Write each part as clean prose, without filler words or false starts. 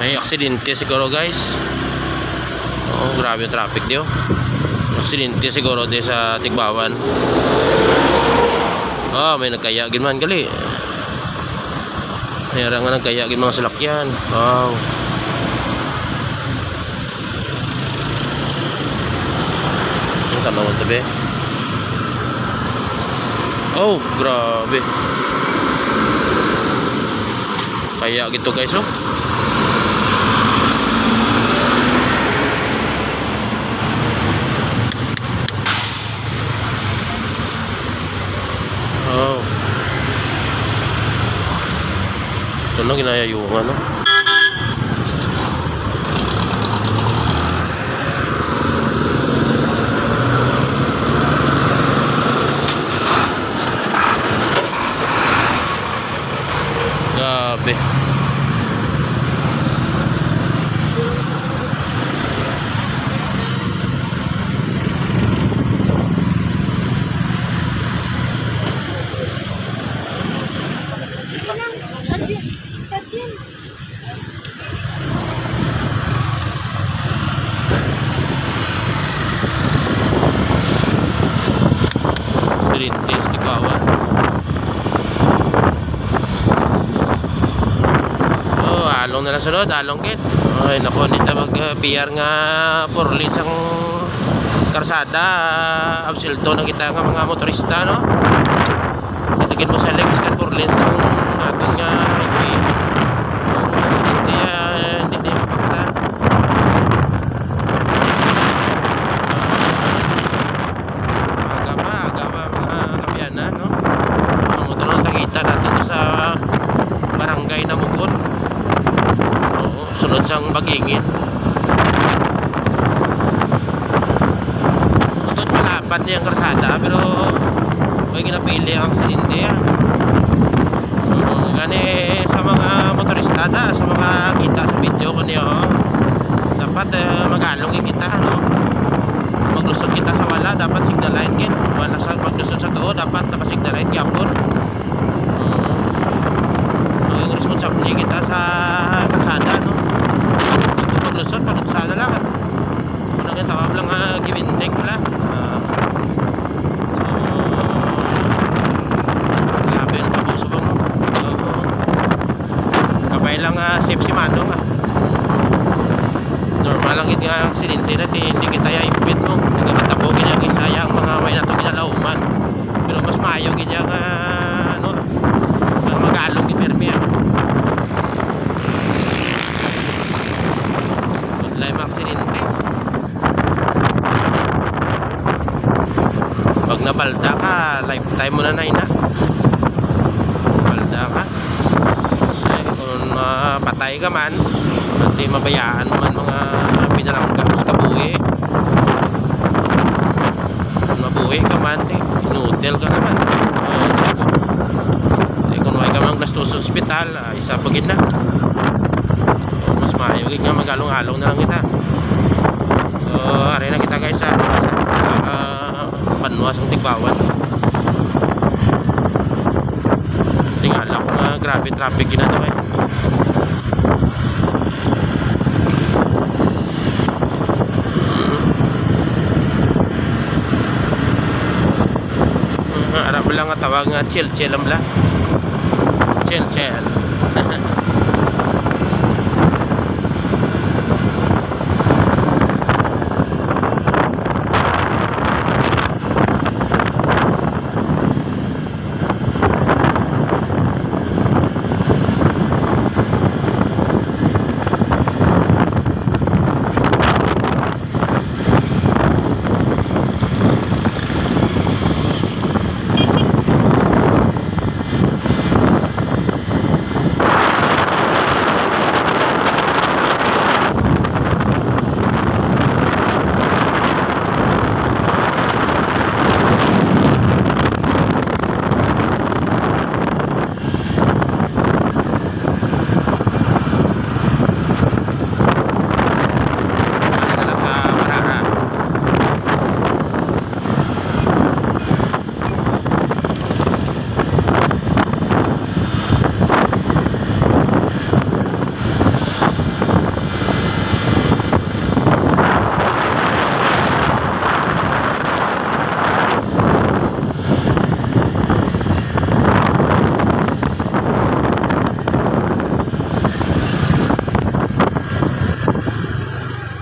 May aksidente siguro guys. Oh, grabe yung traffic dio. Aksidente siguro di sa Tigbawan. Oh, may nagkaya gid man gali. Mayroon nga nagkaya gid mga salakyan. Wow. Ang tanong tabi. Oh, grabe. Kaya gitu guys oh. Oh. Ito na ginayayungan no. Grabe. Silintis di kawan. Oh, along na lang sunod, along git. Ay nako, nita mag-PR nga for lanes ang karsada. Absilto na kita nga mga motorista no. Kitagin mo sa legs kan for lanes ng aton nga highway. Silinti hindi mapakta. No? Ito na nakita natin sa barangay na Mukon. Oo, sunod sang Bagingin. Ito malapad niyang karsada pero may ginapili ang aksidente yan. Gani sa mga motorista na, sa mga kita sa video ko niyo, dapat mag-along kita no? Maglusot kita sa wala, dapat signal light gid. Wala sa maglusot sa tuo, dapat naka-signal light gyapon. Yung responsibility kita sa kalsada no. Maglusot pag kalsada lang. Ano nga tawag lang give and take pala. Grabe yung tapuso bang no. Kabay lang safe si Manong normal lang yung aksidente natin, hindi kita yaipit mo, hindi ka katabogin yung isaya ang mga may nato ginalauman, pero mas maayo ganyan ano, mag-along ni Permi Udlay maksidente. Pag nabalda ka, lifetime mo na ina balda ka kung patay ka man, hindi mabayaan mo man mga pinalanggas kabuhi. Kung mabuhi ka man, inutil ka naman. Kung may ka mang gastos sa ospital, isa pagin na. Mas maayogin nga mag-along-along na lang kita. So, aray na kita guys sa Panwas ang Tigbawan. Tingala ko nga grabe traffic ginagawa eh. Arap lang nga tawag nga chill lang bla. Chill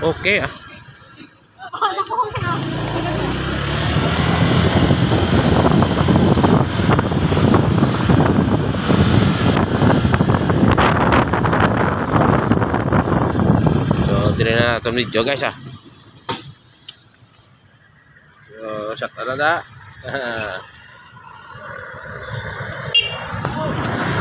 Okay ah. So, dili na itong video guys ah. So, shut na na.